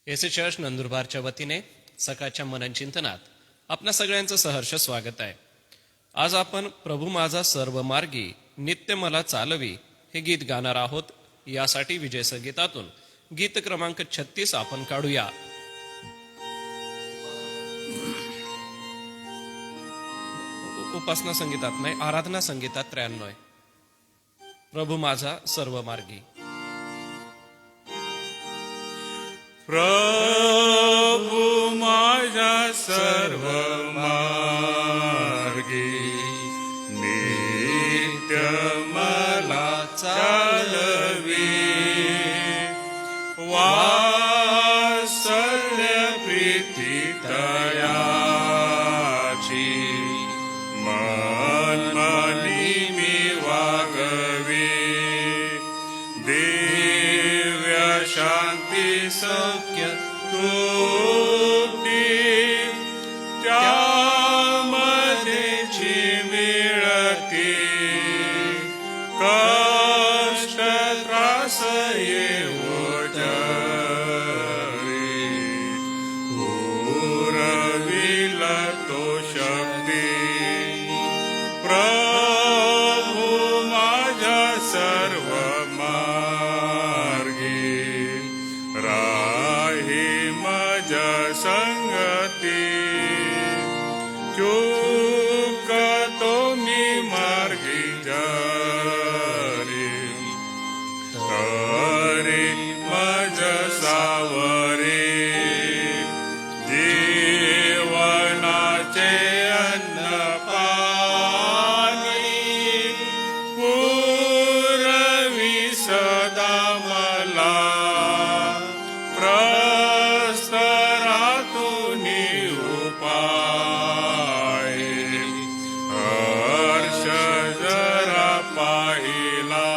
AC church नंदुरबारच्या वतीने सकाळच्या मनन चिंतनात आपणा सगळ्यांचं सहर्ष स्वागत आहे. आज आपण प्रभू माझा सर्व मार्गी नित्य मला चालवी हे गीत गाणार आहोत. यासाठी विजय संगीतातून गीत क्रमांक 36 आपण काढूया. उपासना संगीतात नाही, आराधना संगीतात 93. प्रभू माझा सर्व मार्गी. प्रभु माझ्या सर्व मार्गी नित्य मला चालवी, वात्सल्य प्रीती तयाची मनमनी मी वागवी, दिव्य शांती सौख्य तृप्ती त्यामध्येची मिळती, कष्ट त्रास येऊ टळी, पुरविल तो शक्ती. प्रभु माझ्या सर्व मार्गी राही माझ्या संगती, चुकतो मी मार्गी जरी, तरी मज सावरी, जीवनाचे अन्न पाणी पुरवी सदा मला, प्रस्तरातून उपाय हर्ष जरा पाहिला.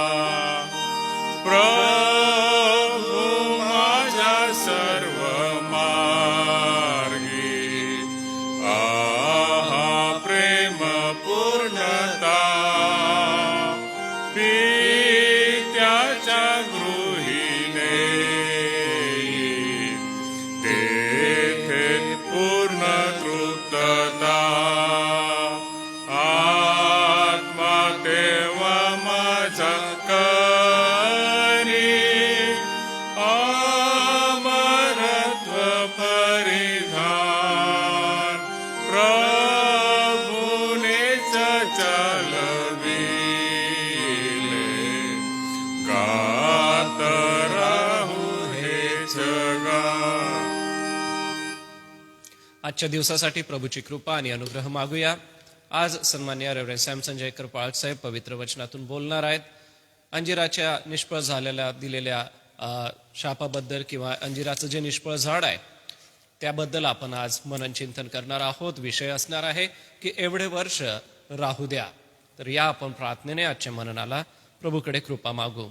प्रभु माझ्या सर्व मार्गी, आहा प्रेम पूर्णता, पित्याच्या गृहिणे तेथे पूर्ण तृप्तता, आत्मा तेव्हा माझा करी, अमरत्व परिधान, प्रभुनेच चालविले, गात राहू हेच गा. आजच्या दिवसासाठी प्रभूची कृपा आणि अनुग्रह मागूया. आज सन्मान्य रेव्हरंड सॅमसन जयकर पाळक साहेब पवित्र वचनातून बोलणार आहेत. अंजिराच्या निष्फळ झालेल्या दिलेल्या शापाबद्दल किंवा अंजिराचं जे निष्फळ झाड आहे त्याबद्दल आपण आज मनन चिंतन करणार आहोत. विषय असणार आहे की एवढे वर्ष राहू द्या. तर या आपण प्रार्थनेने आजच्या मननाला प्रभूकडे कृपा मागू.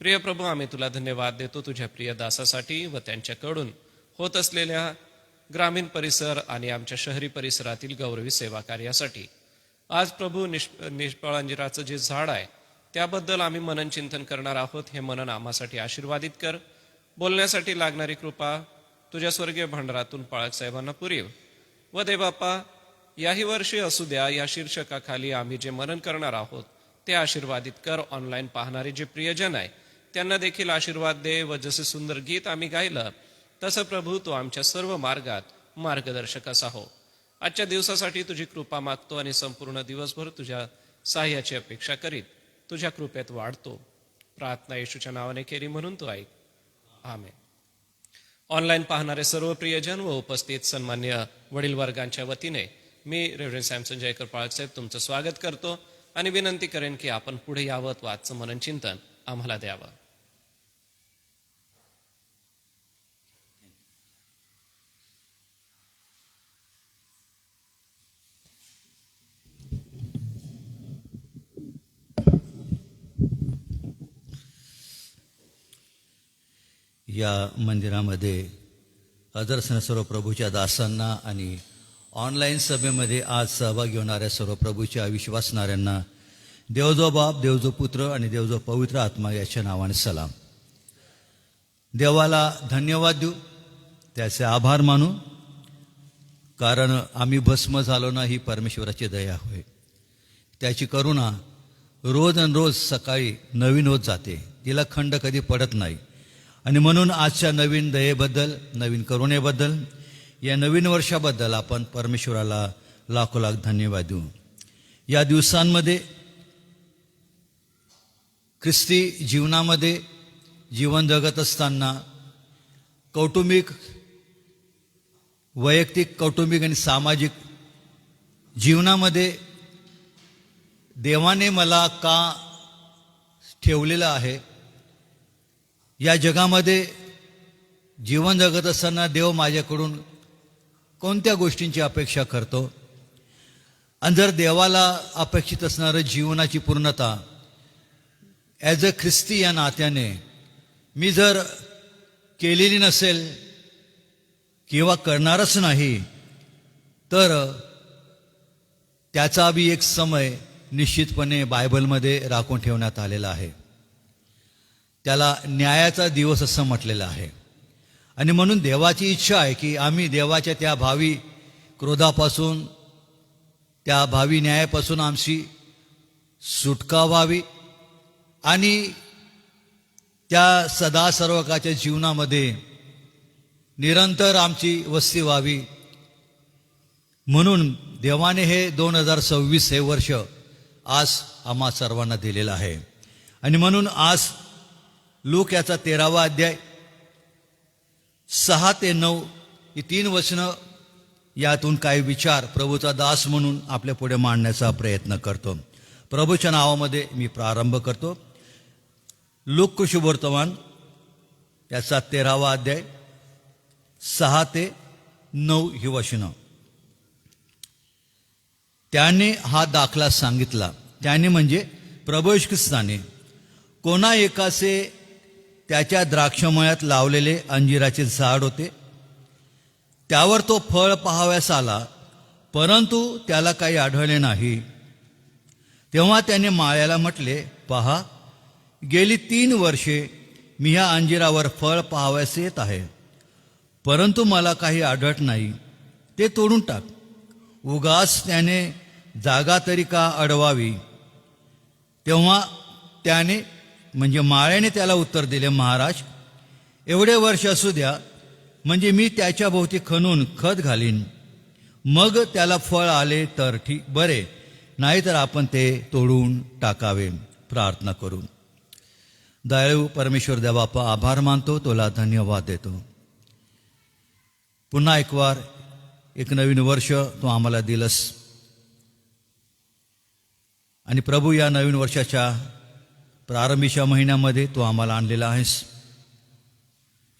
प्रिय प्रभू, आम्ही तुला धन्यवाद देतो तुझ्या प्रिय दासासाठी व त्यांच्याकडून होत असलेल्या ग्रामीण परिसर आणि आमच्या शहरी परिसरातील गौरवी सेवा कार्यासाठी. आज प्रभू निष्फळ अंजिराचं जे झाड आहे त्याबद्दल आम्ही मनन चिंतन करणार आहोत. हे मनन आम्हासाठी आशीर्वादित कर. बोलण्यासाठी लागणारी कृपा तुझ्या स्वर्गीय भांडारातून पाळक साहेबांना पुरीव. व दे बाप्पा, याही वर्षी असू द्या या शीर्षकाखाली आम्ही जे मनन करणार आहोत ते आशीर्वादित कर. ऑनलाईन पाहणारे जे प्रियजन आहे त्यांना देखील आशीर्वाद दे. व जसे सुंदर गीत आम्ही गायलं तसं प्रभू तो आमच्या सर्व मार्गात मार्गदर्शक असा हो. आजच्या दिवसासाठी तुझी कृपा मागतो आणि संपूर्ण दिवसभर तुझ्या सहाय्याची अपेक्षा करीत तुझ्या कृपेत वाढतो. प्रार्थना येशूच्या नावाने केली म्हणून तू ऐक. आमेन. ऑनलाईन पाहणारे सर्व प्रियजन व उपस्थित सन्मान्य वडील वर्गांच्या वतीने मी रेव्हरंड सॅमसन जयकर पाळक साहेब तुमचं स्वागत करतो आणि विनंती करेन की आपण पुढे यावं व आजचं मनन चिंतन आम्हाला द्यावं. या मंदिरामध्ये हजर असणाऱ्या सर्व प्रभूच्या दासांना आणि ऑनलाईन सभेमध्ये आज सहभागी होणाऱ्या सर्व प्रभूच्या विश्वासणाऱ्यांना देवजो बाप, देवजो पुत्र आणि देवजो पवित्र आत्मा याच्या नावाने सलाम. देवाला धन्यवाद देऊ त्याचे आभार मानू, कारण आम्ही भस्म झालो ना ही परमेश्वराची दया होय. त्याची करुणा रोज आणि रोज सकाळी नवीन होत जाते, तिला खंड कधी पडत नाही. आणि म्हणून आजच्या नवीन दयेबद्दल, नवीन करुणेबद्दल, या नवीन वर्षाबद्दल आपण परमेश्वराला लाखो लाख धन्यवाद देऊ. या दिवसांमध्ये ख्रिस्ती जीवनामध्ये जीवन जगत असताना कौटुंबिक, वैयक्तिक, कौटुंबिक आणि सामाजिक जीवनामध्ये देवाने मला का ठेवलेलं आहे, या जगामध्ये जीवन जगत असताना देव माझ्याकडून कोणत्या गोष्टींची अपेक्षा करतो, आणि जर देवाला अपेक्षित असणारं जीवनाची पूर्णता ॲज अ ख्रिस्ती या नात्याने मी जर केलेली नसेल किंवा करणारच नाही, तर त्याचा बी एक समय निश्चितपणे बायबलमध्ये राखून ठेवण्यात आलेला आहे. त्याला न्यायाचा दिवस असं म्हटलेलं आहे. आणि म्हणून देवाची इच्छा आहे की आम्ही देवाच्या त्या भावी क्रोधापासून, त्या भावी न्यायापासून आमची सुटका व्हावी आणि त्या सदा सर्वकाच्या जीवनामध्ये निरंतर आमची वस्ती व्हावी. म्हणून देवाने हे 2026 हे वर्ष आज आम्हा सर्वांना दिलेलं आहे. आणि म्हणून आज लूक याचा 13वा अध्याय 6 ते 9 ही 3 वचनं, यातून काही विचार प्रभूचा दास म्हणून आपल्या पुढे मांडण्याचा प्रयत्न करतो. प्रभूच्या नावामध्ये मी प्रारंभ करतो. लूक शुभवर्तमान याचा 13वा अध्याय 6 ते 9 ही वचनं. त्याने हा दाखला सांगितला. त्याने म्हणजे प्रभू येशू ख्रिस्ताने कोणा एकाचे त्याच्या द्राक्षमळ्यात लावलेले अंजिराचे झाड होते. त्यावर तो फळ पाहावयास आला, परंतु त्याला काही आढळले नाही. तेव्हा त्याने माळ्याला म्हटले, पहा, गेली 3 वर्षे मी ह्या अंजिरावर फळ पाहावयास येत आहे, परंतु मला काही आढळत नाही. ते तोडून टाक. उगाच त्याने जागा तरी का अडवावी. तेव्हा त्याने म्हणजे माळ्याने त्याला उत्तर दिले, महाराज, एवढे वर्ष असू द्या, म्हणजे मी त्याच्या भोवती खणून खत घालीन, मग त्याला फळ आले तर ठीक, बरे, नाहीतर आपण ते तोडून टाकावे. प्रार्थना करू. दयाळू परमेश्वर देवा, बापा, आभार मानतो, तुला धन्यवाद देतो. पुन्हा एक वार एक नवीन वर्ष तू आम्हाला दिलंस. आणि प्रभू, या नवीन वर्षाच्या प्रारंभीच्या महिन्यामध्ये तू आम्हाला आणलेला आहेस.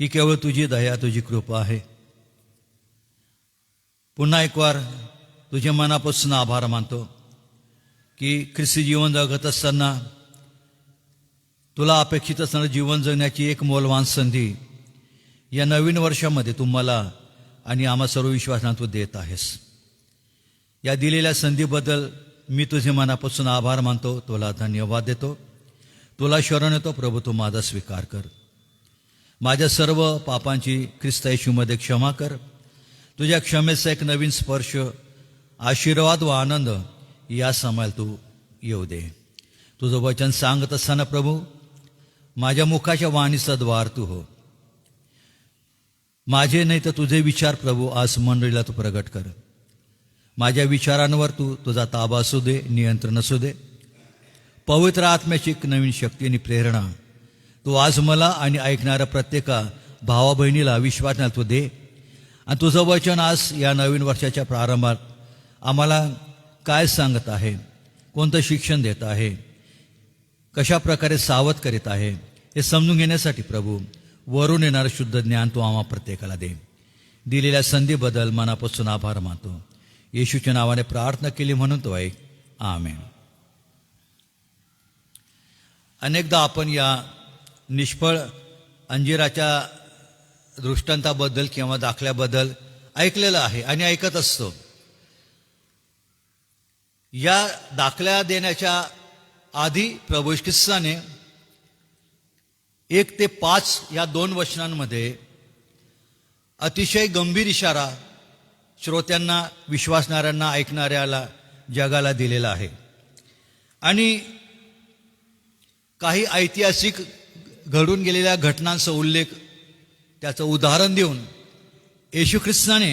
ही केवळ तुझी दया, तुझी कृपा आहे. पुन्हा एक वार तुझे मनापासून आभार मानतो की ख्रिस्ती जीवन जगत असताना तुला अपेक्षित असणारं जीवन जगण्याची एक मौल्यवान संधी या नवीन वर्षामध्ये तू मला आणि आम्हा सर्व विश्वासांना तू देत आहेस. या दिलेल्या संधीबद्दल मी तुझे मनापासून आभार मानतो, तुला धन्यवाद देतो. तुला शरण येतो प्रभू, तू माझा स्वीकार कर. माझ्या सर्व पापांची ख्रिस्त येशूमध्ये क्षमा कर. तुझ्या क्षमेचा एक नवीन स्पर्श, आशीर्वाद व आनंद या समयाला तू येऊ दे. तुझं वचन सांगत असताना प्रभू, माझ्या मुखाच्या वाणीचा द्वार तू हो. माझे नाही तर तुझे विचार प्रभू आज मंडळीला तू प्रगट कर. माझ्या विचारांवर तू तुझा ताबा असू दे, नियंत्रण असू दे. पवित्र आत्म्याची एक नवीन शक्ती आणि प्रेरणा तू आज मला आणि ऐकणाऱ्या प्रत्येका भावा बहिणीला विश्वासाला तू दे. आणि तुझं वचन आज या नवीन वर्षाच्या प्रारंभात आम्हाला काय सांगत आहे, कोणतं शिक्षण देत आहे, कशा प्रकारे सावध करीत आहे, हे समजून घेण्यासाठी प्रभू वरून येणारं शुद्ध ज्ञान तू आम्हा प्रत्येकाला दे. दिलेल्या संधीबद्दल मनापासून आभार मानतो. येशूच्या नावाने प्रार्थना केली म्हणून तो ऐक. आमेन. अनेकदा आपण या निष्फळ अंजिराच्या दृष्टांताबद्दल किंवा दाखल्याबद्दल ऐकलेलं आहे आणि ऐकत असतो. या दाखल्या देण्याच्या आधी प्रभू येशू ख्रिस्ताने 1 ते 5 या 2 वचनांमध्ये अतिशय गंभीर इशारा श्रोत्यांना, विश्वासणाऱ्यांना, ऐकणाऱ्याला, जगाला दिलेला आहे. आणि काही ऐतिहासिक घडून गेलेल्या घटनांचा उल्लेख, त्याचं उदाहरण देऊन येशू ख्रिस्ताने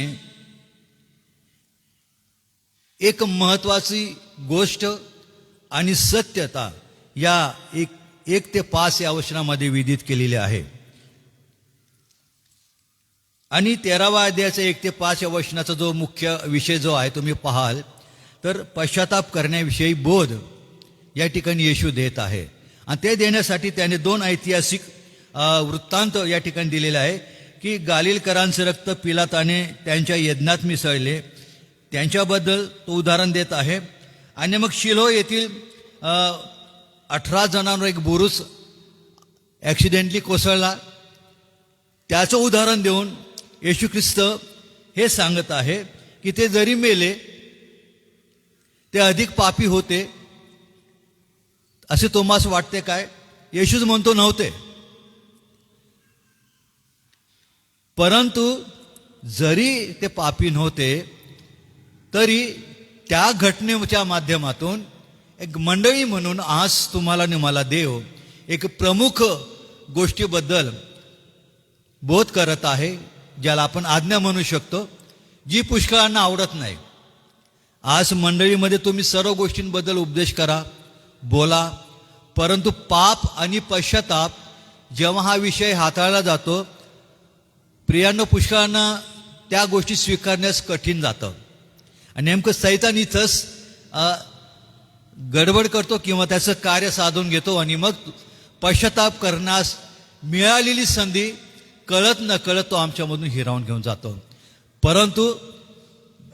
एक महत्वाची गोष्ट आणि सत्यता या 1 ते 5 या वचनामध्ये विदित केलेली आहे. आणि 13व्या अध्यायाचा 1 ते 5 या वचनाचा जो मुख्य विषय जो आहे तुम्ही पाहाल तर पश्चाताप करण्याविषयी बोध या ठिकाणी येशू देत आहे. आणि ते देण्यासाठी त्याने 2 ऐतिहासिक वृत्तांत या ठिकाणी दिलेले आहे की गालिलकरांचे रक्त पिलाताने त्यांच्या यज्ञात मिसळले, त्यांच्याबद्दल तो उदाहरण देत आहे. आणि मग शिलोह येथील 18 जणांवर एक बुरुज ॲक्सिडेंटली कोसळला, त्याचं उदाहरण देऊन येशू ख्रिस्त हे सांगत आहे की ते जरी मेले ते अधिक पापी होते. असे तोमास वाटते काय? येशूच म्हणतो नव्हते. परंतु जरी ते पापी नव्हते तरी त्या घटनेच्या माध्यमातून एक मंडळी म्हणून आज तुम्हाला आणि मला देव एक प्रमुख गोष्टीबद्दल बोध करत आहे, ज्याला आपण आज्ञा म्हणू शकतो, जी पुष्कळांना आवडत नाही. आज मंडळीमध्ये तुम्ही सर्व गोष्टींबद्दल उपदेश करा, बोला, परंतु पाप आणि पश्चाताप जेव्हा हा विषय हाताळला जातो, प्रियांनो, पुष्कळांना त्या गोष्टी स्वीकारण्यास कठीण जातं. आणि नेमकं सैतान इथंच गडबड करतो किंवा त्याचं कार्य साधून घेतो आणि मग पश्चाताप करण्यास मिळालेली संधी कळत न कळत तो आमच्यामधून हिरावून घेऊन जातो. परंतु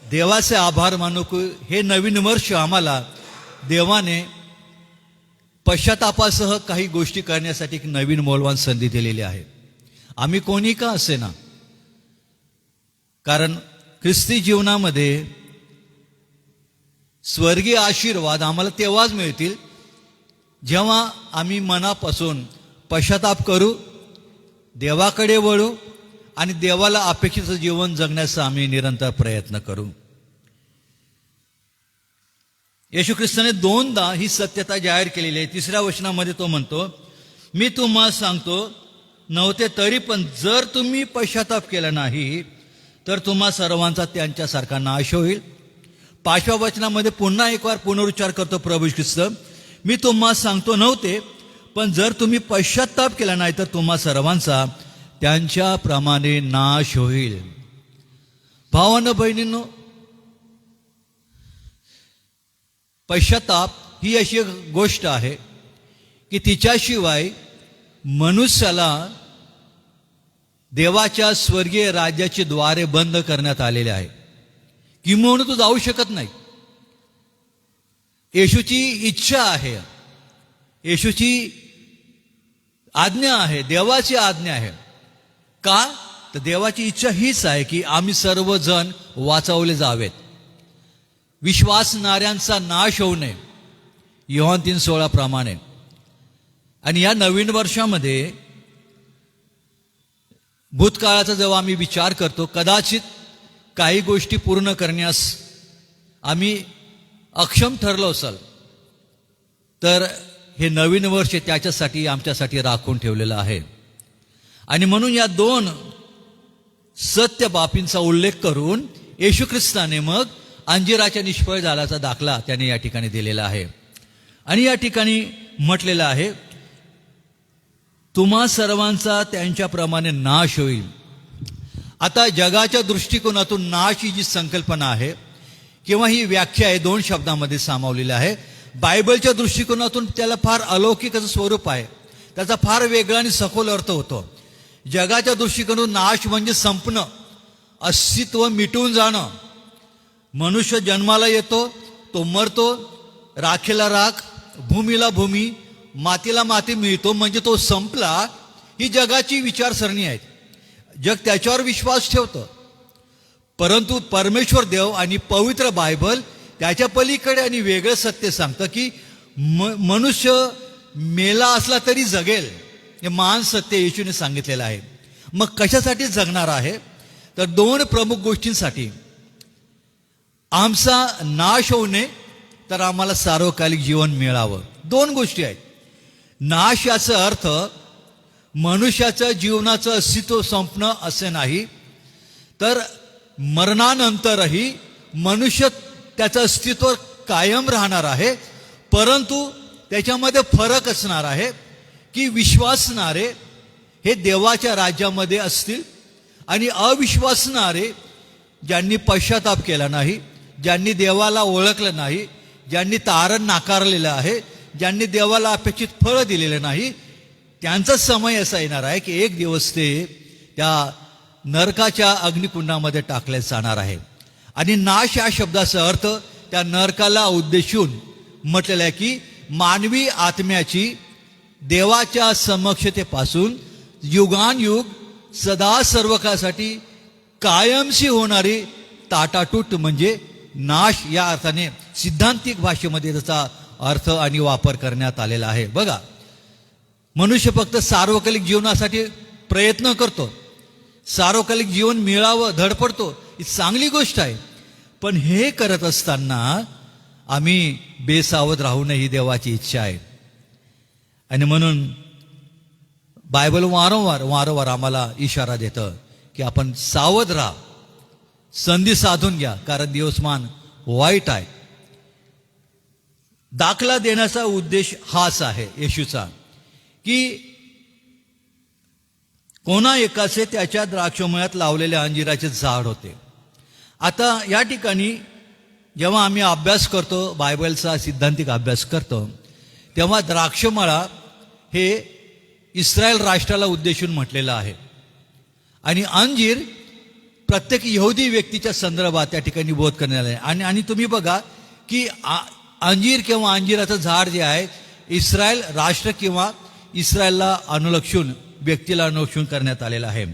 देवाचे आभार मानू की हे नवीन वर्ष आम्हाला देवाने पश्चातापासह काही गोष्टी करण्यासाठी एक नवीन मौल्यवान संधी दिलेली आहे. आम्ही कोणी का असेना, कारण ख्रिस्ती जीवनामध्ये स्वर्गीय आशीर्वाद आम्हाला तेव्हाच मिळतील जेव्हा आम्ही मनापासून पश्चाताप करू, देवाकडे वळू आणि देवाला अपेक्षित जीवन जगण्याचा आम्ही निरंतर प्रयत्न करू. येशू ख्रिस्ताने 2दा ही सत्यता जाहीर केलेली आहे. 3ऱ्या वचनामध्ये तो म्हणतो, मी तुम्हाला सांगतो नव्हते तरी पण जर तुम्ही पश्चाताप केला नाही तर तुम्हा सर्वांचा त्यांच्यासारखा नाश होईल. 5व्या वचनामध्ये पुन्हा एक वार पुनरुच्चार करतो प्रभू ख्रिस्त, मी तुम्हाला सांगतो नव्हते पण जर तुम्ही पश्चाताप केला नाही तर तुम्हा सर्वांचा त्यांच्याप्रमाणे नाश होईल. भावांनो, बहिणींनो, पश्चाताप ही अशी एक गोष्ट आहे की तिच्याशिवाय मनुष्याला देवाच्या स्वर्गीय राज्याचे द्वारे बंद करण्यात आलेले आहे, किंवा तो जाऊ शकत नाही. येशूची इच्छा आहे, येशूची आज्ञा आहे, देवाची आज्ञा आहे. का? तर देवाची इच्छा हीच आहे की आम्ही सर्वजण वाचवले जावेत, विश्वासणाऱ्यांचा नाश होऊ नये, योहान 3:16 प्रमाणे. आणि या नवीन वर्षामध्ये भूतकाळाचा जेव्हा आम्ही विचार करतो, कदाचित काही गोष्टी पूर्ण करण्यास आम्ही अक्षम ठरलो असाल, तर हे नवीन वर्ष त्याच्यासाठी आमच्यासाठी राखून ठेवलेलं आहे. आणि म्हणून या 2 सत्य बाबींचा उल्लेख करून येशू ख्रिस्ताने मग अंजिराच्या निष्फळ झाल्याचा दाखला त्याने या ठिकाणी दिलेला आहे. आणि या ठिकाणी म्हटलेलं आहे, तुम्हा सर्वांचा त्यांच्याप्रमाणे नाश होईल. आता जगाच्या दृष्टिकोनातून नाश ही जी संकल्पना आहे किंवा ही व्याख्या आहे 2 शब्दामध्ये सामावलेली आहे. बायबलच्या दृष्टिकोनातून त्याला फार अलौकिक असं स्वरूप आहे, त्याचा फार वेगळा आणि सखोल अर्थ होतो. जगाच्या दृष्टिकोनातून नाश म्हणजे संपणं, अस्तित्व मिटून जाणं. मनुष्य जन्माला येतो, तो मरतो, राखेला राख, भूमीला भूमी, मातीला माती मिळतो, म्हणजे तो संपला. ही जगाची विचारसरणी आहे, जग त्याच्यावर विश्वास ठेवतं. परंतु परमेश्वर देव आणि पवित्र बायबल त्याच्या पलीकडे आणि वेगळं सत्य सांगतं की मनुष्य मेला असला तरी जगेल. हे महान सत्य येशूने सांगितलेलं आहे. मग कशासाठी जगणार आहे? तर दोन प्रमुख गोष्टींसाठी. आमचा नाश होऊ नये तर आम्हाला सार्वकालिक जीवन मिळावं. दोन गोष्टी आहेत. नाश याचा अर्थ मनुष्याचं जीवनाचं अस्तित्व संपणं असे नाही, तर मरणानंतरही मनुष्य त्याचं अस्तित्व कायम राहणार आहे. परंतु त्याच्यामध्ये फरक असणार आहे की विश्वासणारे हे देवाच्या राज्यामध्ये असतील आणि अविश्वासणारे, ज्यांनी पश्चाताप केला नाही, ज्यांनी देवाला ओळखलं नाही, ज्यांनी तारण नाकारलेलं आहे, ज्यांनी देवाला अपेक्षित फळ दिलेलं नाही, त्यांचा समय असा येणार आहे की एक दिवस ते त्या नरकाच्या अग्निकुंडामध्ये टाकले जाणार आहे. आणि नाश या शब्दाचा अर्थ त्या नरकाला उद्देशून म्हटलेलं आहे की मानवी आत्म्याची देवाच्या समक्षतेपासून युगानयुग सदा सर्व काळासाठी कायमशी होणारी ताटाटूट म्हणजे नाश या अर्थाने सिद्धांतिक भाषेमध्ये त्याचा अर्थ आणि वापर करण्यात आलेला आहे. बघा, मनुष्य फक्त सार्वकालिक जीवनासाठी प्रयत्न करतो, सार्वकालिक जीवन मिळावं धडपडतो, ही चांगली गोष्ट आहे. पण हे करत असताना आम्ही बेसावध राहू नये ही देवाची इच्छा आहे. आणि म्हणून बायबल वारंवार आम्हाला इशारा देतं की आपण सावध राहा, संधी साधून घ्या, कारण दिवसमान वाईट आहे. दाखला देण्याचा उद्देश हाच आहे येशूचा की कोणा एकाचे त्याच्या द्राक्षमळ्यात लावलेले अंजिराचे झाड होते. आता या ठिकाणी जेव्हा आम्ही अभ्यास करतो, बायबलचा सिद्धांतिक अभ्यास करतो, तेव्हा द्राक्षमळा हे इस्रायल राष्ट्राला उद्देशून म्हटलेलं आहे आणि अंजीर प्रत्येक यहुदी व्यक्तीच्या संदर्भात त्या ठिकाणी बोध करण्यात आला आहे. आणि तुम्ही बघा की अंजीर किंवा अंजिराचं झाड जे आहे इस्रायल राष्ट्र किंवा इस्रायलला अनुलक्षून, व्यक्तीला अनुलक्षून करण्यात आलेलं आहे.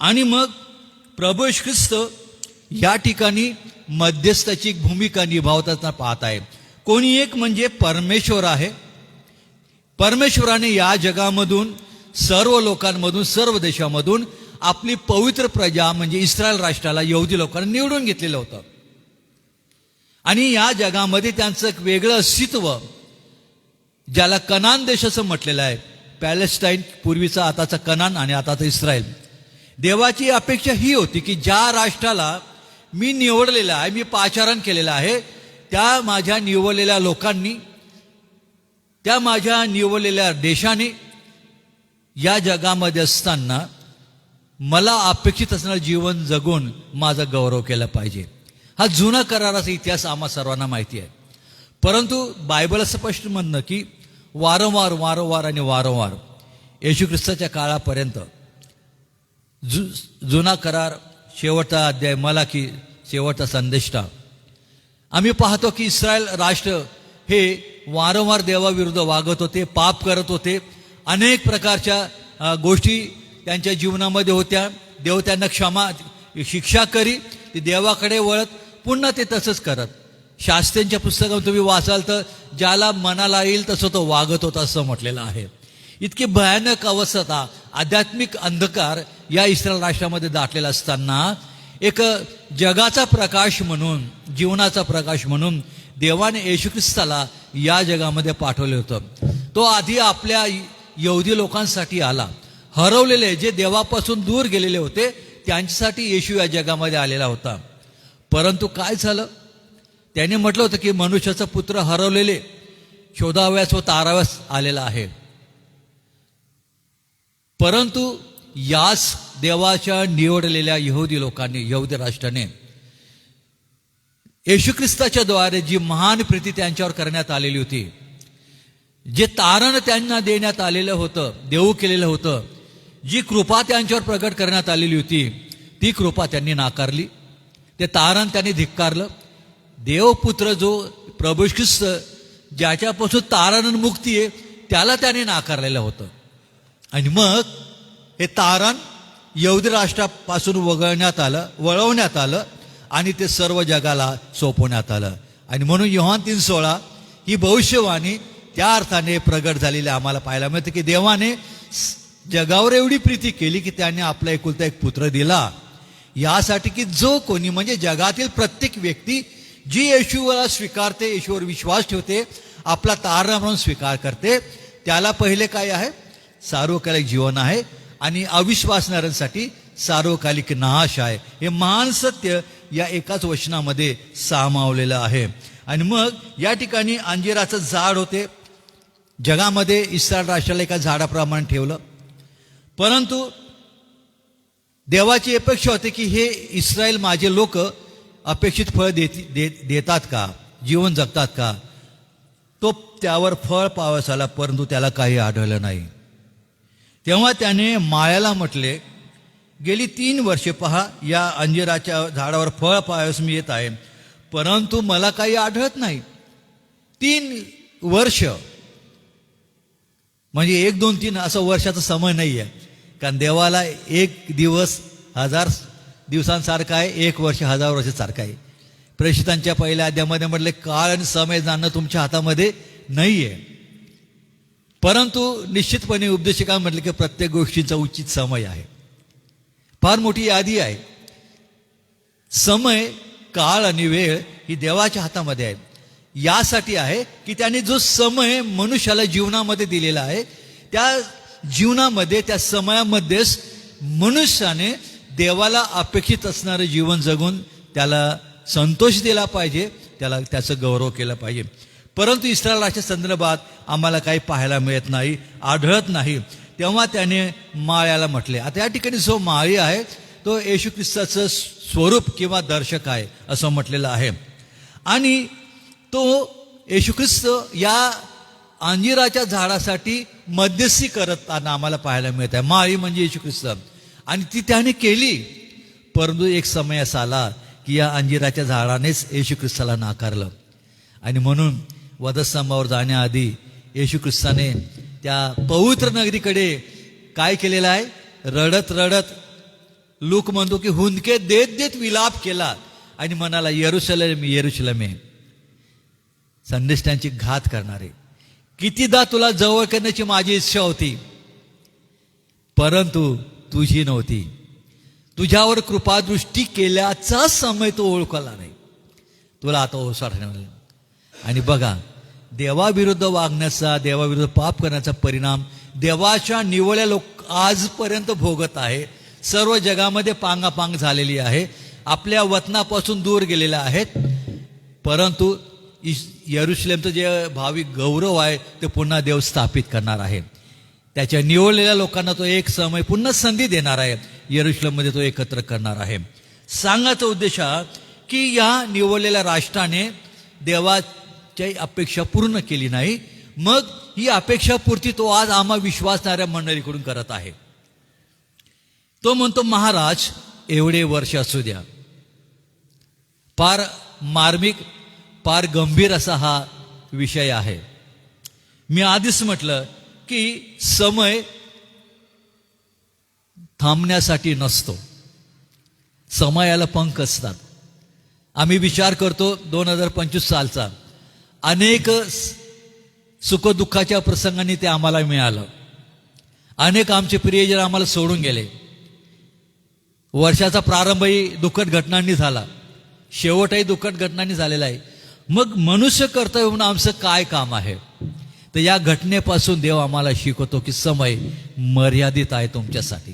आणि मग प्रभू येशू ख्रिस्त या ठिकाणी मध्यस्थाची भूमिका निभावताना पाहत आहे. कोणी एक म्हणजे परमेश्वर आहे. परमेश्वराने या जगामधून, सर्व लोकांमधून, सर्व देशामधून आपली पवित्र प्रजा म्हणजे इस्रायल राष्ट्राला, यहुदी लोकांना निवडून घेतलेलं होतं. आणि या जगामध्ये त्यांचं एक वेगळं अस्तित्व, ज्याला कनान देश असं म्हटलेलं आहे. पॅलेस्टाईन पूर्वीचा, आताचा कनान आणि आताचा इस्रायल. देवाची अपेक्षा ही होती की ज्या राष्ट्राला मी निवडलेलं आहे, मी पाचारण केलेलं आहे, त्या माझ्या निवडलेल्या लोकांनी, त्या माझ्या निवडलेल्या देशाने या जगामध्ये असताना मला अपेक्षित असणारं जीवन जगून माझा गौरव केला पाहिजे. हा जुना कराराचा इतिहास आम्हा सर्वांना माहिती आहे. परंतु बायबल असं स्पष्ट म्हणणं की वारंवार येशू ख्रिस्ताच्या काळापर्यंत जुना करार, शेवटचा अध्याय मलाकी, शेवटचा संदेष्टा, आम्ही पाहतो की इस्रायल राष्ट्र हे वारंवार देवाविरुद्ध वागत होते, पाप करत होते. अनेक प्रकारच्या गोष्टी त्यांच्या जीवनामध्ये होत्या. देव त्यांना शिक्षा करी, ते देवाकडे वळत पुन्हा ते तसंच करत. शास्त्र्यांच्या पुस्तकात तुम्ही वाचाल तर ज्याला मनाला येईल तसं तो वागत होता असं म्हटलेलं आहे. इतकी भयानक अवस्था, आध्यात्मिक अंधकार या इस्रायल राष्ट्रामध्ये दाटलेला असताना एक जगाचा प्रकाश म्हणून, जीवनाचा प्रकाश म्हणून देवाने येशू ख्रिस्ताला या जगामध्ये पाठवले होतं. तो आधी आपल्या यहुदी लोकांसाठी आला. हरवलेले, जे देवापासून दूर गेलेले होते, त्यांच्यासाठी येशू या जगामध्ये आलेला होता. परंतु काय झालं? त्याने म्हटलं होतं की मनुष्याचा पुत्र हरवलेले, शोधाव्यास व ताराव्यास आलेला आहे. परंतु याच देवाच्या निवडलेल्या यहुदी लोकांनी, यहुदी राष्ट्राने येशू ख्रिस्ताच्या द्वारे जी महान प्रीती त्यांच्यावर करण्यात आलेली होती, जे तारण त्यांना देण्यात आलेलं होतं, देऊ केलेलं होतं, जी कृपा त्यांच्यावर प्रगट करण्यात आलेली होती, ती कृपा त्यांनी नाकारली. ते तारण त्यांनी धिक्कारलं. देवपुत्र जो प्रभू ख्रिस्त, ज्याच्यापासून तारण मुक्ती आहे, त्याला त्याने नाकारलेलं होतं. आणि मग हे तारण यहुदी राष्ट्रापासून वळवण्यात आलं आणि ते सर्व जगाला सोपवण्यात आलं. आणि म्हणून योहान 3:16 ही भविष्यवाणी त्या अर्थाने प्रगट झालेली आम्हाला पाहायला मिळते की देवाने जगावर एवढी प्रीती केली की त्याने आपला एकुलता एक पुत्र दिला यासाठी की जो कोणी म्हणजे जगातील प्रत्येक व्यक्ती जी येशूला स्वीकारते, येशूवर विश्वास ठेवते, आपला तारणा म्हणून स्वीकार करते, त्याला पहिले काय आहे? सार्वकालिक जीवन आहे आणि अविश्वासणाऱ्यांसाठी सार्वकालिक नाश आहे. हे महान सत्य या एकाच वचनामध्ये सामावलेलं आहे. आणि मग या ठिकाणी अंजिराचं झाड होते. जगामध्ये इस्रायल राष्ट्राला एका झाडाप्रमाणे ठेवलं, परंतु देवाची अपेक्षा होती की हे इस्रायल माझे लोक अपेक्षित फळ देतात का, जीवन जगतात का? तो त्यावर फळ पावस आला, परंतु त्याला काही आढळलं नाही. तेव्हा त्याने माळ्याला म्हटले, गेली 3 वर्षे पहा या अंजिराच्या झाडावर फळ पावस मी येत आहे, परंतु मला काही आढळत नाही. 3 वर्ष म्हणजे 1, 2, 3 असं वर्षाचा समय नाही आहे. कारण देवाला 1 दिवस 1000 दिवसांसारखा आहे, 1 वर्ष 1000 वर्षासारखं आहे. प्रेषितांच्या पहिल्या अध्यायामध्ये म्हटले, काळ आणि समय जाणणं तुमच्या हातामध्ये नाही आहे. परंतु निश्चितपणे उपदेशकांनी म्हटले की प्रत्येक गोष्टीचा उचित समय आहे. फार मोठी यादी आहे. समय, काळ आणि वेळ ही देवाच्या हातामध्ये आहे. यासाठी आहे की त्याने जो समय मनुष्याला जीवनामध्ये दिलेला आहे, त्या जीवनामध्ये, त्या समयामध्येच मनुष्याने देवाला अपेक्षित असणारं जीवन जगून त्याला संतोष दिला पाहिजे, त्याला त्याचं गौरव केला पाहिजे. परंतु इस्रायल राष्ट्राच्या संदर्भात आम्हाला काही पाहायला मिळत नाही, आढळत नाही. तेव्हा त्याने माळ्याला म्हटले. आता या ठिकाणी जो माळी आहे तो येशू ख्रिस्ताचं स्वरूप किंवा दर्शक आहे असं म्हटलेलं आहे. आणि तो येशू ख्रिस्त या अंजिराच्या झाडासाठी मध्यस्थी करताना आम्हाला पाहायला मिळत आहे. माळी म्हणजे येशू ख्रिस्त, आणि ती त्याने केली. परंतु एक समय असा आला की या अंजिराच्या झाडानेच येशू ख्रिस्ताला नाकारलं. आणि म्हणून वधस्तंभावर जाण्याआधी येशू ख्रिस्ताने त्या पवित्र नगरीकडे काय केलेलं आहे? रडत रडत, लूक म्हणतो की हुंदके देत देत विलाप केला आणि म्हणाला, यरूशलेम यरूशलेम, संडे स्टँडची घात करणारे, कितीदा तुला जवळ करण्याची माझी इच्छा होती, परंतु तुझी नव्हती. तुझ्यावर कृपादृष्टी केल्याचा समय तो ओळखला नाही. तुला आता ओसाडणार. आणि बघा, देवाविरुद्ध वागण्याचा, देवाविरुद्ध पाप करण्याचा परिणाम देवाच्या निवडल्या लोक आजपर्यंत भोगत आहे. सर्व जगामध्ये पांगापांग झालेली आहे, आपल्या वतनापासून दूर गेलेल्या आहेत. परंतु यरूशलेमचं जे भाविक गौरव आहे ते पुन्हा देव स्थापित करणार आहे. त्याच्या निवडलेल्या लोकांना तो एक समय पुन्हा संधी देणार आहे. यरूशलेममध्ये तो एकत्र करणार आहे. सांगायचा उद्देश हा की या निवडलेल्या राष्ट्राने देवाची अपेक्षा पूर्ण केली नाही. मग ही अपेक्षापूर्ती तो आज आम्हा विश्वासणाऱ्या मंडळीकडून करत आहे. तो म्हणतो, महाराज एवढे वर्ष असू द्या. फार मार्मिक, फार गंभीर असा हा विषय आहे. मी आधीच म्हटलं की समय थांबण्यासाठी नसतो, समयाला पंख असतात. आम्ही विचार करतो 2025 सालचा, अनेक सुखदुःखाच्या प्रसंगांनी ते आम्हाला मिळालं. अनेक आमचे प्रियजन आम्हाला सोडून गेले. वर्षाचा प्रारंभही दुःखद घटनांनी झाला, शेवटही दुःखद घटनांनी झालेला आहे. मग मनुष्य कर्तव्य म्हणून आमचं काय काम आहे? तर या घटनेपासून देव आम्हाला शिकवतो की समय मर्यादित आहे तुमच्यासाठी.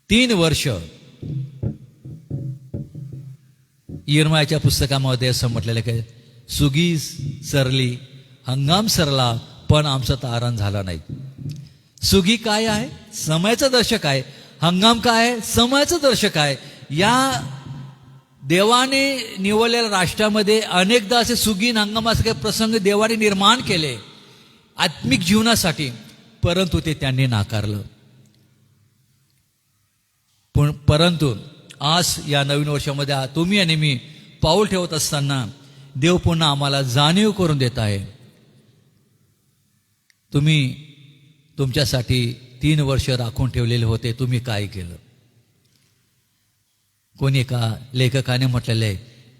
3 वर्ष यिर्मयाच्या पुस्तकामध्ये असं म्हटलेलं की सुगी सरली, हंगाम सरला, पण आमचं तारण झालं नाही. सुगी काय आहे? समयाचं दर्शक आहे. हंगाम काय आहे? समयाचं दर्शक आहे. या देवाने निवडलेल्या राष्ट्रामध्ये अनेकदा असे सुगीन हंगामासारखे प्रसंग देवाने निर्माण केले आत्मिक जीवनासाठी, परंतु ते त्यांनी नाकारलं. परंतु आज या नवीन वर्षामध्ये तुम्ही आणि मी पाऊल ठेवत असताना देव पुन्हा आम्हाला जाणीव करून देत आहे. तुम्ही तुमच्यासाठी 3 वर्ष राखून ठेवलेले होते, तुम्ही काय केलं? कोणी एका लेखकाने म्हटलेलं आहे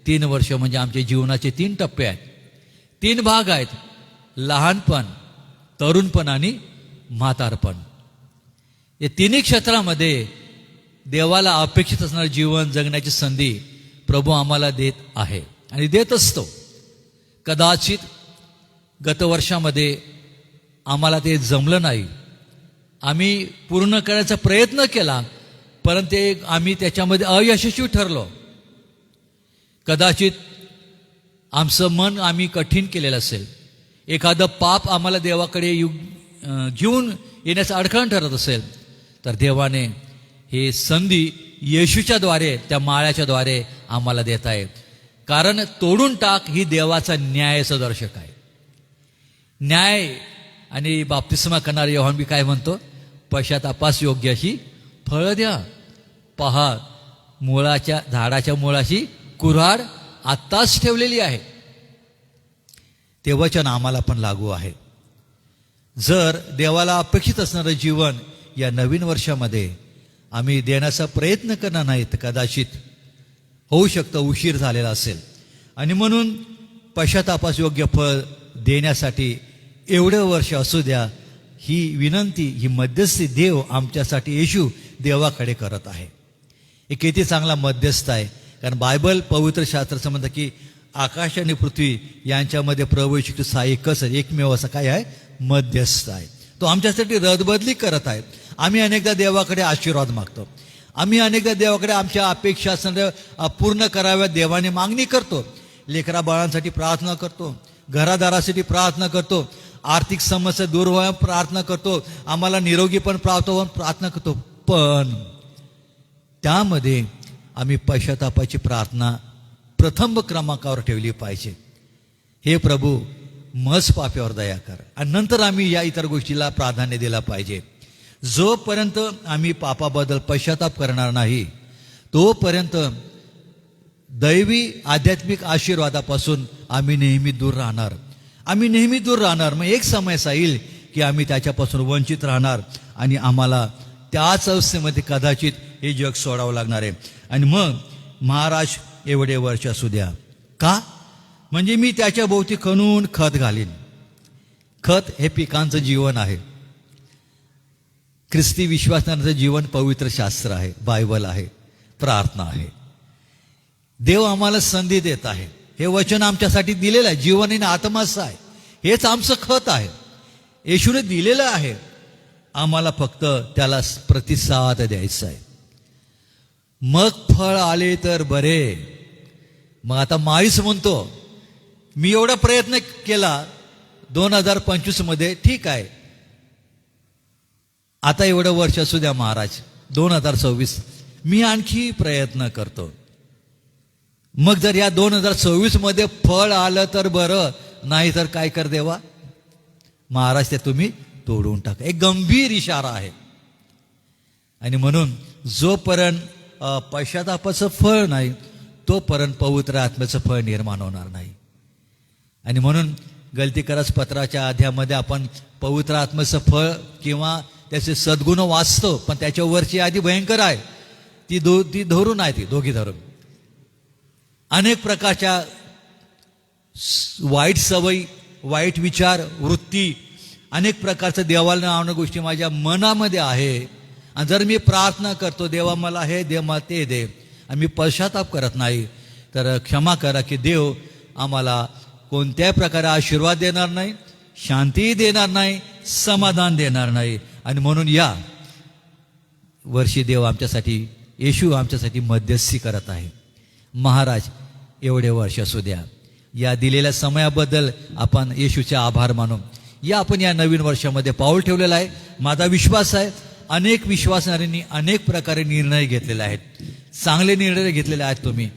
3 वर्ष म्हणजे आमच्या जीवनाचे 3 टप्पे आहेत, 3 भाग आहेत: लहानपण, तरुणपण आणि म्हातारपण. या 3 क्षेत्रामध्ये देवाला अपेक्षित असणारं जीवन जगण्याची संधी प्रभू आम्हाला देत आहे आणि देत असतो. कदाचित गतवर्षामध्ये आम्हाला ते जमलं नाही, आम्ही पूर्ण करण्याचा प्रयत्न केला, परंतु आम्ही त्याच्यामध्ये अयशस्वी ठरलो. कदाचित आमचं मन आम्ही कठीण केलेलं असेल, एखादं पाप आम्हाला देवाकडे घेऊन येण्याचं अडखळण ठरत असेल, तर देवाने हे संधी येशूच्या द्वारे, त्या माळ्याच्या द्वारे आम्हाला देत आहे. कारण तोडून टाक ही देवाचा न्यायाचं दर्शक आहे. न्याय आणि बाप्तिस्मा करणारे योहान बी काय म्हणतो, पश्चातापास योग्य अशी फळं द्या. पहा, झाडाच्या मुळाशी कुऱ्हाड आत्ताच ठेवलेली आहे. ते वचन आम्हाला पण लागू आहे. जर देवाला अपेक्षित असणारं जीवन या नवीन वर्षामध्ये आम्ही देण्याचा प्रयत्न करणार नाही, तर कदाचित होऊ शकतं उशीर झालेला असेल. आणि म्हणून पश्चातापास योग्य फळ देण्यासाठी एवढं वर्ष असू द्या, ही विनंती, ही मध्यस्थी देव आमच्यासाठी येशू देवाकडे करत आहे. हे किती चांगला मध्यस्थ आहे. कारण बायबल पवित्र शास्त्राचं म्हणतं की आकाश आणि पृथ्वी यांच्यामध्ये प्रभू येशू ख्रिस्त हा एकच एकमेव असा काय आहे, मध्यस्थ आहे. तो आमच्यासाठी रदबदली करत आहे. आम्ही अनेकदा देवाकडे आशीर्वाद मागतो, आम्ही अनेकदा देवाकडे आमच्या अपेक्षा पूर्ण कराव्या देवाने मागणी करतो. लेकरा बाळांसाठी प्रार्थना करतो, घरादारासाठी प्रार्थना करतो, आर्थिक समस्या दूर व्हाव्या प्रार्थना करतो, आम्हाला निरोगी पण प्राप्त व्हावं प्रार्थना करतो. पण त्यामध्ये आम्ही पश्चातापाची प्रार्थना प्रथम क्रमांकावर ठेवली पाहिजे. हे प्रभू मज पाप्यावर दया कर, आणि नंतर आम्ही या इतर गोष्टीला प्राधान्य दिलं पाहिजे. जोपर्यंत आम्ही पापाबद्दल पश्चाताप करणार नाही, तोपर्यंत दैवी आध्यात्मिक आशीर्वादापासून आम्ही नेहमी दूर राहणार. आम्ही नेहमी दूर राहणार. मग एक समय असा येईल की आम्ही त्याच्यापासून वंचित राहणार आणि आम्हाला त्याच अवस्थेमध्ये कदाचित हे जग सोडावं लागणार आहे. आणि मग महाराज एवढे वर्ष असू द्या का, म्हणजे मी त्याच्या भोवती खणून खत घालीन. खत हे पिकांचं जीवन आहे. ख्रिस्ती विश्वासाचं जीवन पवित्र शास्त्र आहे, बायबल आहे, प्रार्थना आहे. देव आम्हाला संधी देत आहे. हे वचन आमच्यासाठी दिलेलं आहे, जीवन आणि आत्माचं आहे. हेच आमचं खत आहे, येशूने दिलेलं आहे. आम्हाला फक्त त्याला प्रतिसाद द्यायचा आहे. मग फळ आले तर बरे. मग आता माळीस म्हणतो, मी एवढा प्रयत्न केला 2025 मध्ये, ठीक आहे, आता एवढं वर्ष असू द्या महाराज, 2026 मी आणखी प्रयत्न करतो. मग जर या 2026 मध्ये फळ आलं तर बरं, नाही तर काय कर देवा महाराज, ते तुम्ही तोडून टाका. एक गंभीर इशारा आहे. आणि म्हणून जोपर्यंत पश्चातापाचं फळ नाही, तोपर्यंत पवित्र आत्म्याचं फळ निर्माण होणार नाही. आणि म्हणून गलतीकरास पत्राच्या अध्यायामध्ये आपण पवित्र आत्म्याचं फळ किंवा त्याचे सद्गुण वाचतो, पण त्याच्यावरची आधी भयंकर आहे, ती धरून आहे, ती दोघी धरून. अनेक प्रकारच्या वाईट सवयी, वाईट विचार, वृत्ती, अनेक प्रकारचं देवाला नावणं गोष्टी माझ्या मनामध्ये आहे. आणि जर मी प्रार्थना करतो, देवा मला हे दे, मला ते दे, आणि मी पश्चाताप करत नाही, तर क्षमा करा की देव आम्हाला कोणत्याही प्रकारे आशीर्वाद देणार नाही, शांती देणार नाही, समाधान देणार नाही. आणि म्हणून या वर्षी देव आमच्यासाठी, येशू आमच्यासाठी मध्यस्थी करत आहे. महाराज एवढे वर्ष असू द्या. या दिलेल्या समयाबद्दल आपण येशूचे आभार मानू. आपण या नवीन वर्षामध्ये पाऊल ठेवलेलं आहे. माझा विश्वास आहे अनेक विश्वासणाऱ्यांनी अनेक प्रकारे निर्णय घेतलेले आहेत, चांगले निर्णय घेतलेले आहेत तुम्ही,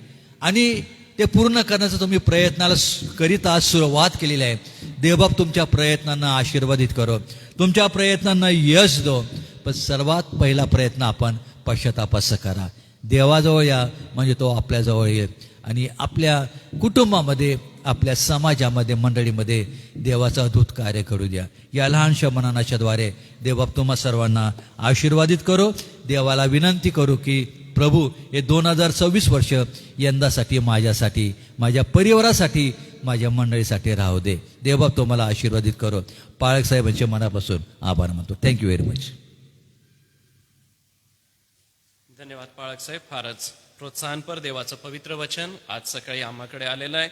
आणि ते पूर्ण करण्याचा तुम्ही प्रयत्नाला करीत आज सुरुवात केलेली आहे. देवबाप तुमच्या प्रयत्नांना आशीर्वादित करो, तुमच्या प्रयत्नांना यश दो. पण सर्वात पहिला प्रयत्न आपण पश्चातापाचं करा. देवाजवळ या, म्हणजे तो आपल्याजवळ येईल. आणि आपल्या कुटुंबामध्ये, आपल्या समाजामध्ये, मंडळीमध्ये देवाचं अद्भुत कार्य करू द्या. या लहानशा मननाच्याद्वारे देवबाप तुम्हा सर्वांना आशीर्वादित करो. देवाला विनंती करू की प्रभू हे 2026 वर्ष यंदासाठी, माझ्यासाठी, माझ्या परिवारासाठी, माझ्या मंडळीसाठी राहू दे. देवबाप तुम्हाला आशीर्वादित करो. पाळक साहेबांचे मनापासून आभार मानतो. Thank you very much. धन्यवाद पाळक साहेब. फारच प्रोत्साहनपर देवाचं पवित्र वचन आज सकाळी आम्हाकडे आलेलं आहे.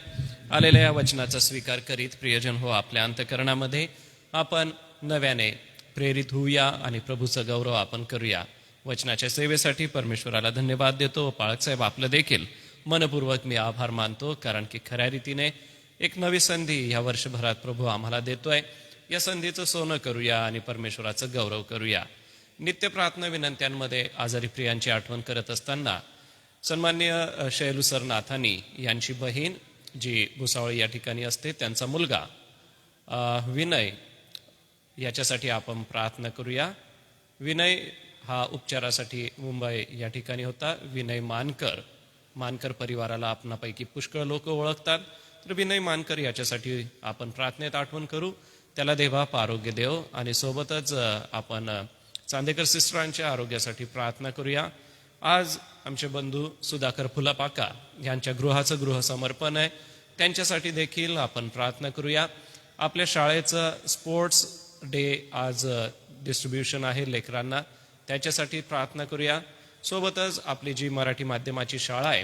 आलेल्या या वचनाचा स्वीकार करीत प्रियजन हो, आपल्या अंतःकरणामध्ये आपण नव्याने प्रेरित होऊया आणि प्रभूचा गौरव आपण करूया. वचनाच्या सेवेसाठी परमेश्वराला धन्यवाद देतो. पाळक साहेब, आपलं देखील मनपूर्वक मी आभार मानतो, कारण की खऱ्या रीतीने एक नवी संधी या वर्षभरात प्रभू आम्हाला देतोय. या संधीचं सोनं करूया आणि परमेश्वराचं गौरव करूया. नित्य प्रार्थना विनंत्यांमध्ये आजारी प्रियांची आठवण करत असताना सन्माननीय शैलू सर नाथानी यांची बहीण जी भुसावळ या ठिकाणी असते, त्यांचा मुलगा विनय याच्यासाठी आपण प्रार्थना करूया. विनय हा उपचारासाठी मुंबई या ठिकाणी होता. विनय मानकर परिवाराला आपणापैकी पुष्कळ लोक ओळखतात. तर विनय मानकर याच्यासाठी आपण प्रार्थनेत आठवण करू. त्याला देवाप आरोग्य देव आणि सोबतच आपण चांदेकर सिस्टरांच्या आरोग्यासाठी प्रार्थना करूया. आज आमचे बंधू सुधाकर फुलापाका यांच्या गृहाचं गृहसमर्पण आहे, त्यांच्यासाठी देखील आपण प्रार्थना करूया. आपल्या शाळेचं स्पोर्ट्स डे आज डिस्ट्रीब्युशन आहे लेकरांना, त्याच्यासाठी प्रार्थना करूया. सोबतच आपली जी मराठी माध्यमाची शाळा आहे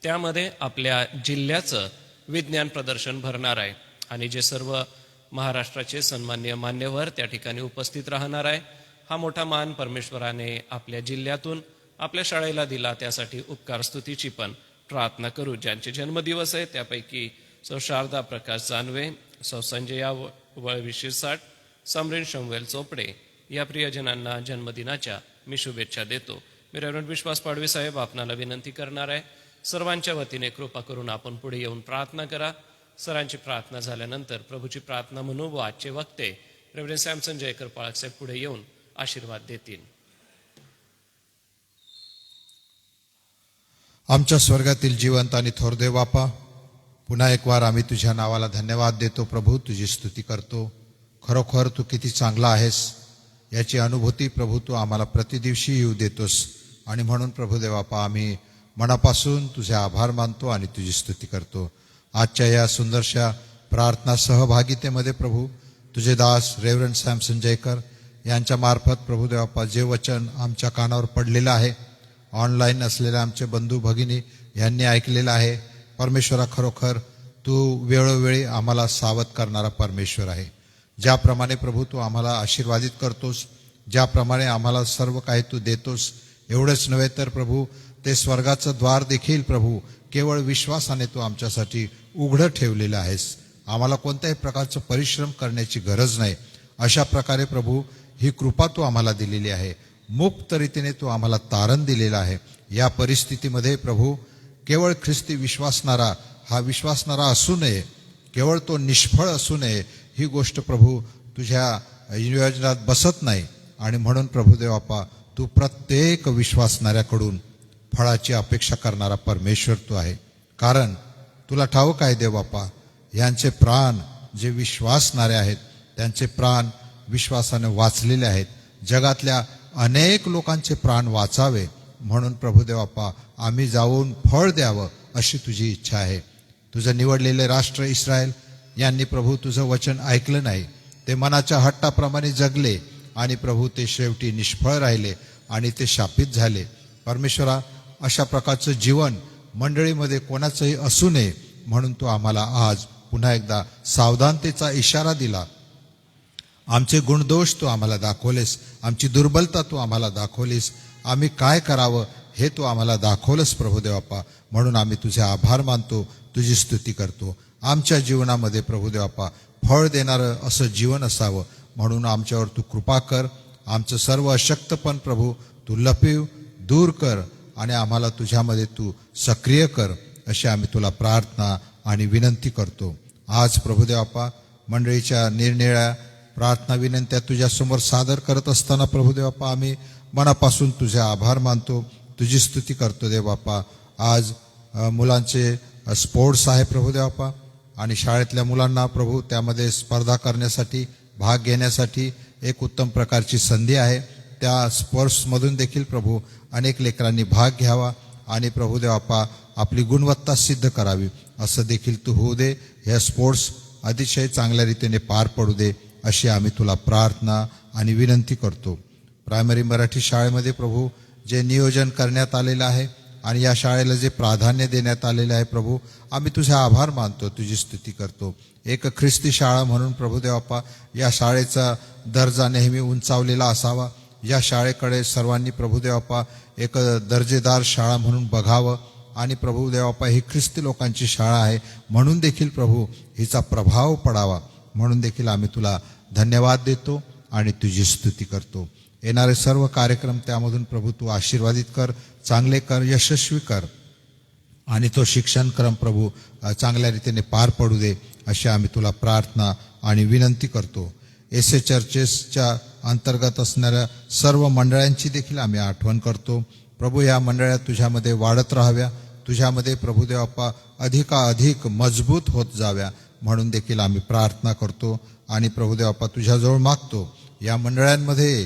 त्यामध्ये आपल्या जिल्ह्याचं विज्ञान प्रदर्शन भरणार आहे आणि जे सर्व महाराष्ट्राचे सन्माननीय मान्यवर त्या ठिकाणी उपस्थित राहणार आहे. हा मोठा मान परमेश्वराने आपल्या जिल्ह्यातून आपल्या शाळेला दिला, त्यासाठी उपकार स्तुतीची पण प्रार्थना करू. ज्यांचे जन्मदिवस आहे त्यापैकी सौ शारदा प्रकाश जानवे, सौ संजया वळवी शिरसाट, समरीन शंवेल चोपडे या प्रियजनांना जन्मदिनाच्या मी शुभेच्छा देतो. मी रेव्हरंड विश्वास पाडवी साहेब आपणाला विनंती करणार आहे, सर्वांच्या वतीने कृपा करून आपण पुढे येऊन प्रार्थना करा. सरांची प्रार्थना झाल्यानंतर प्रभूची प्रार्थना म्हणू व आजचे वक्ते रेव्हरंड सॅमसन जयकर पाळक साहेब पुढे येऊन आशीर्वाद देतील. आमच्या स्वर्गातील जिवंत आणि थोर देव बापा, पुन्हा एक वार आम्ही तुझ्या नावाला धन्यवाद देतो. प्रभू, तुझी स्तुती करतो. खरोखर तू किती चांगला आहेस याची अनुभूती प्रभू तू आम्हाला प्रतिदिवशी येऊ देतोस. आणि म्हणून प्रभू देवापा, आम्ही मनापासून तुझे आभार मानतो आणि तुझी स्तुती करतो. आजच्या या सुंदरशा प्रार्थना सहभागितेमध्ये प्रभू, तुझे दास रेव्हरंड सॅमसन जयकर यांच्या मार्फत प्रभू देवापा जे वचन आमच्या कानावर पडलेलं आहे, ऑनलाईन असलेल्या आमचे बंधू भगिनी यांनी ऐकलेलं आहे. परमेश्वरा, खरोखर तू वेळोवेळी आम्हाला सावध करणारा परमेश्वर आहे. ज्याप्रमाणे प्रभू तू आम्हाला आशीर्वादित करतोस, ज्याप्रमाणे आम्हाला सर्व काही तू देतोस, एवढंच नव्हे तर प्रभू ते स्वर्गाचं द्वार देखील प्रभू केवळ विश्वासाने तू आमच्यासाठी उघडं ठेवलेलं आहेस. आम्हाला कोणत्याही प्रकारचं परिश्रम करण्याची गरज नाही. अशा प्रकारे प्रभू ही कृपा तू आम्हाला दिलेली आहे. मुक्त रीतीने तू आम्हाला तारण दिलेलं आहे. या परिस्थितीमध्ये प्रभू केवळ ख्रिस्ती विश्वासणारा हा विश्वासणारा असू नये, केवळ तो निष्फळ असू नये, ही गोष्ट प्रभू तुझ्या योजनात बसत नाही. आणि म्हणून प्रभू देवापा, तू प्रत्येक विश्वासणाऱ्याकडून फळाची अपेक्षा करणारा परमेश्वर तू आहे. कारण तुला ठाऊक आहे देवबापा, यांचे प्राण जे विश्वासणारे आहेत त्यांचे प्राण विश्वासाने वाचलेले आहेत. जगातल्या अनेक लोकांचे प्राण वाचावे म्हणून प्रभू देवापा आम्ही जाऊन फळ द्यावं अशी तुझी इच्छा आहे. तुझं निवडलेले राष्ट्र इस्रायल यांनी प्रभू तुझं वचन ऐकलं नाही. ते मनाच्या हट्टाप्रमाणे जगले आणि प्रभू ते शेवटी निष्फळ राहिले आणि ते शापित झाले. परमेश्वरा, अशा प्रकारचं जीवन मंडळीमध्ये कोणाचंही असू नये म्हणून तू आम्हाला आज पुन्हा एकदा सावधानतेचा इशारा दिला. आमचे गुणदोष तू आम्हाला दाखवलेस, आमची दुर्बलता तू आम्हाला दाखवलीस, आम्ही काय करावं हे तू आम्हाला दाखवलंस प्रभू देवापा. म्हणून आम्ही तुझे आभार मानतो, तुझी स्तुती करतो. आमच्या जीवनामध्ये प्रभू देवापा फळ देणारं असं जीवन असावं म्हणून आमच्यावर तू कृपा कर. आमचं सर्व अशक्तपण प्रभू तू लपीव, दूर कर आणि आम्हाला तुझ्यामध्ये तू सक्रिय कर, अशी आम्ही तुला प्रार्थना आणि विनंती करतो. आज प्रभू देवापा मंडळीच्या निरनिळ्या प्रार्थना विनंत्या तुझ्यासमोर सादर करत असताना प्रभू देवापा आम्ही मनापासून तुझे आभार मानतो, तुझी स्तुती करतो देवबापा. आज मुलांचे स्पोर्ट्स आहे प्रभू देवापा आणि शाळेतल्या मुलांना प्रभू त्यामध्ये स्पर्धा करण्यासाठी, भाग घेण्यासाठी एक उत्तम प्रकारची संधी आहे. त्या स्पोर्ट्समधून देखील प्रभू अनेक लेकरांनी भाग घ्यावा आणि प्रभू देवापा आपली गुणवत्ता सिद्ध करावी असं देखील तू होऊ दे. ह्या स्पोर्ट्स अतिशय चांगल्या रीतीने पार पडू दे अशी आम्ही तुला प्रार्थना आणि विनंती करतो. प्रायमरी मराठी शाळेमध्ये प्रभू जे नियोजन करण्यात आलेलं आहे आणि या शाळेला जे प्राधान्य देण्यात आलेलं आहे प्रभू, आम्ही तुझे आभार मानतो, तुझी स्तुती करतो. एक ख्रिस्ती शाळा म्हणून प्रभुदेव बाप्पा या शाळेचा दर्जा नेहमी उंचावलेला असावा. या शाळेकडे सर्वांनी प्रभुदेव बाप्पा एक दर्जेदार शाळा म्हणून बघावं आणि प्रभुदेव बाप्पा ही ख्रिस्ती लोकांची शाळा आहे म्हणून देखील प्रभू हिचा प्रभाव पडावा म्हणून देखील आम्ही तुला धन्यवाद देतो आणि तुझी स्तुती करतो. येणारे सर्व कार्यक्रम त्यामधून प्रभू तू आशीर्वादित कर, चांगले कर, यशस्वी कर आणि तो शिक्षणक्रम प्रभू चांगल्या रीतीने पार पडू दे अशी आम्ही तुला प्रार्थना आणि विनंती करतो. एस ए चर्चेसच्या अंतर्गत असणाऱ्या सर्व मंडळांची देखील आम्ही आठवण करतो. प्रभू या मंडळात तुझ्यामध्ये वाढत राहाव्या, तुझ्यामध्ये प्रभुदेव बाप्पा अधिकाधिक मजबूत होत जाव्या म्हणून देखील आम्ही प्रार्थना करतो आणि प्रभुदेव बाप्पा तुझ्याजवळ मागतो. या मंडळांमध्ये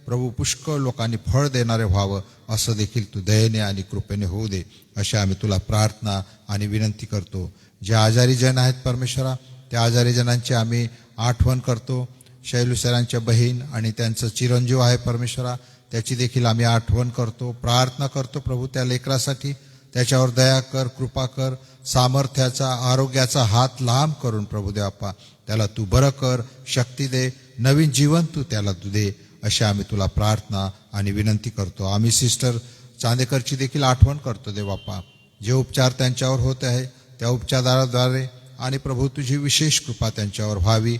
प्रभू पुष्कळ लोकांनी फळ देणारे व्हावं असं देखील तू दयेने आणि कृपेने होऊ दे अशी आम्ही तुला प्रार्थना आणि विनंती करतो. जे आजारी जन आहेत परमेश्वरा, त्या आजारी जनांची आम्ही आठवण करतो. शैलू सरांच्या बहीण आणि त्यांचं चिरंजीव आहे परमेश्वरा, त्याची देखील आम्ही आठवण करतो, प्रार्थना करतो. प्रभू त्या लेकरासाठी त्याच्यावर दया कर, कृपा कर, सामर्थ्याचा आरोग्याचा हात लांब करून प्रभुदेव बाप्पा त्याला तू बरं कर, शक्ती दे, नवीन जीवन तू त्याला तू दे अशी आम्ही तुला प्रार्थना आणि विनंती करतो. आम्ही सिस्टर चांदेकरची देखील आठवण करतो देव बाप्पा. जे उपचार त्यांच्यावर होत आहे त्या उपचाराद्वारे आणि प्रभू तुझी विशेष कृपा त्यांच्यावर व्हावी,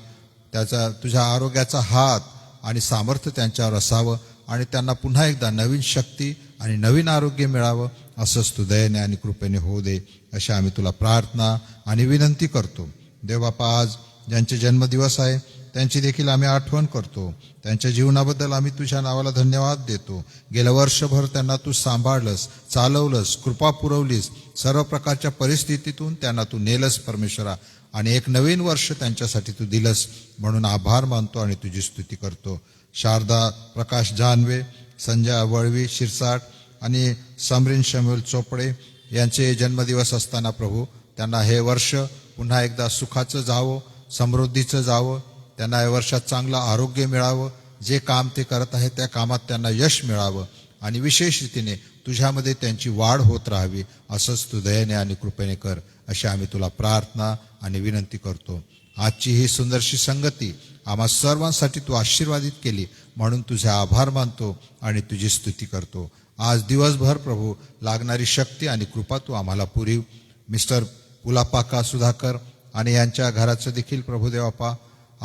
त्याचा तुझ्या आरोग्याचा हात आणि सामर्थ्य त्यांच्यावर असावं आणि त्यांना पुन्हा एकदा नवीन शक्ती आणि नवीन आरोग्य मिळावं असंच तू दयेने आणि कृपेने होऊ दे अशी आम्ही तुला प्रार्थना आणि विनंती करतो. देव बाप्पा आज ज्यांचे जन्मदिवस आहे त्यांची देखील आम्ही आठवण करतो. त्यांच्या जीवनाबद्दल आम्ही तुझ्या नावाला धन्यवाद देतो. गेल्या वर्षभर त्यांना तू सांभाळलंस, चालवलंस, कृपा पुरवलीस, सर्व प्रकारच्या परिस्थितीतून त्यांना तू नेलस परमेश्वरा आणि एक नवीन वर्ष त्यांच्यासाठी तू दिलंस म्हणून आभार मानतो आणि तुझी स्तुती करतो. शारदा प्रकाश जानवे, संजय वळवी शिरसाट आणि समरीन शम्युल चोपडे यांचे जन्मदिवस असताना प्रभू त्यांना हे वर्ष पुन्हा एकदा सुखाचं जावं, समृद्धीचं जावं, त्यांना या वर्षात चांगलं आरोग्य मिळावं, जे काम ते करत आहे त्या कामात त्यांना यश मिळावं आणि विशेष रीतीने तुझ्यामध्ये त्यांची वाढ होत राहावी असंच तू दयेने आणि कृपेने कर अशी आम्ही तुला प्रार्थना आणि विनंती करतो. आजची ही सुंदरशी संगती आम्हा सर्वांसाठी तू आशीर्वादित केली म्हणून तुझे आभार मानतो आणि तुझी स्तुती करतो. आज दिवसभर प्रभू लागणारी शक्ती आणि कृपा तू आम्हाला पुरीव. मिस्टर पुलापाका सुधाकर आणि यांच्या घराचं देखील प्रभुदेव बाप्पा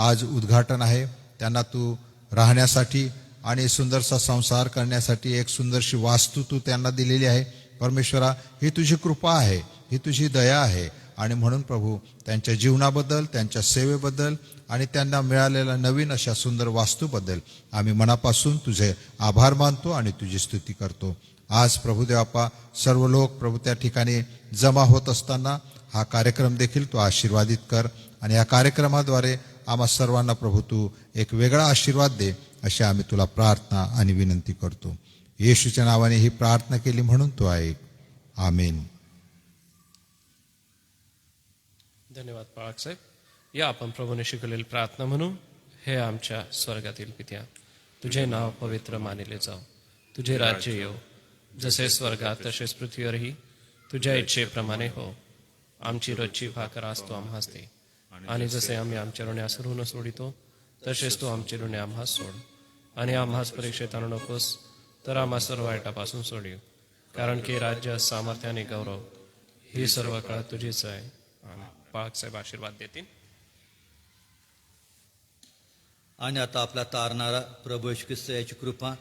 आज उद्घाटन आहे. त्यांना तू राहण्यासाठी आणि सुंदरसा संसार करण्यासाठी एक सुंदरशी वास्तू तू त्यांना दिलेली आहे परमेश्वरा. ही तुझी कृपा आहे, ही तुझी दया आहे आणि म्हणून प्रभू त्यांच्या जीवनाबद्दल, त्यांच्या सेवेबद्दल आणि त्यांना मिळालेल्या नवीन अशा सुंदर वास्तूबद्दल आम्ही मनापासून तुझे आभार मानतो आणि तुझी स्तुती करतो. आज प्रभुदेव बाप्पा सर्व लोक प्रभू त्या ठिकाणी जमा होत असताना हा कार्यक्रम देखील तू आशीर्वादित कर आणि या कार्यक्रमाद्वारे आम्हा सर्वांना प्रभू तू एक वेगळा आशीर्वाद दे अशी आम्ही तुला प्रार्थना आणि विनंती करतो. येशूच्या नावाने ही प्रार्थना केली म्हणून तू ऐक. आमेन. धन्यवाद बाळक साहेब. या आपण प्रभूने शिकवलेली प्रार्थना म्हणू. हे आमच्या स्वर्गातील पित्या, तुझे नाव पवित्र मानिले जाओ, तुझे राज्य येऊ, जसे स्वर्गात तसेच पृथ्वीवरही तुझ्या इच्छेप्रमाणे हो. आमची रोजची भाकर आज तू आम्हास दे आणि जसे आम्ही आमच्या ऋणी ऋण सोडितो तसेच तू आमचे ऋणी आम्हास सोड आणि आम्हास परीक्षेत आणू नकोस तर आम्हा सर्व वाईटापासून सोडीव, कारण की राज्य, सामर्थ्य आणि गौरव ही सर्व काळ तुझीच आहे. बाळक साहेब आशीर्वाद देतील. आणि आता आपला तारणारा प्रभू येशू ख्रिस्त याची कृपा,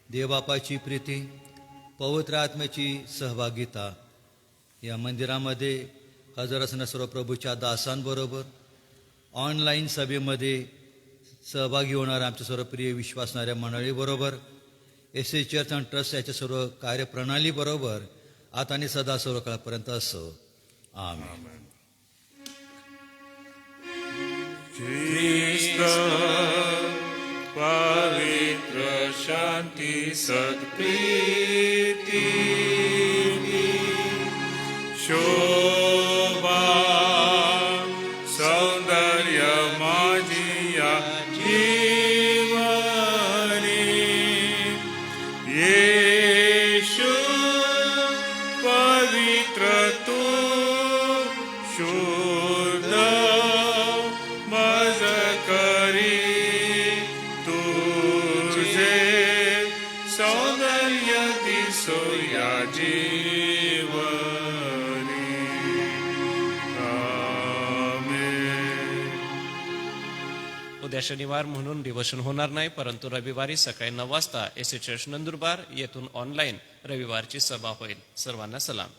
देवबापाची प्रीती, पवित्र आत्म्याची सहभागिता या मंदिरामध्ये हजर असणाऱ्या सर्व प्रभूच्या दासांबरोबर ऑनलाईन सभेमध्ये सहभागी होणाऱ्या आमच्या सर्व प्रिय विश्वासणाऱ्या मंडळीबरोबर, S A church and trust याच्या सर्व कार्यप्रणालीबरोबर आता आणि सदा सर्व काळापर्यंत असो. आमेन. ख्रिस्त पवित्र शांती सत्प्रीती शोभा सौंदर्य माझी या जीवनी ये जीवनी. आमेन. उद्या शनिवार म्हणून डिवोशन होणार नाही, परंतु रविवारी सकाळी 9 वाजता एसी चर्च नंदुरबार येथून ऑनलाईन रविवारची सभा होईल. सर्वांना सलाम.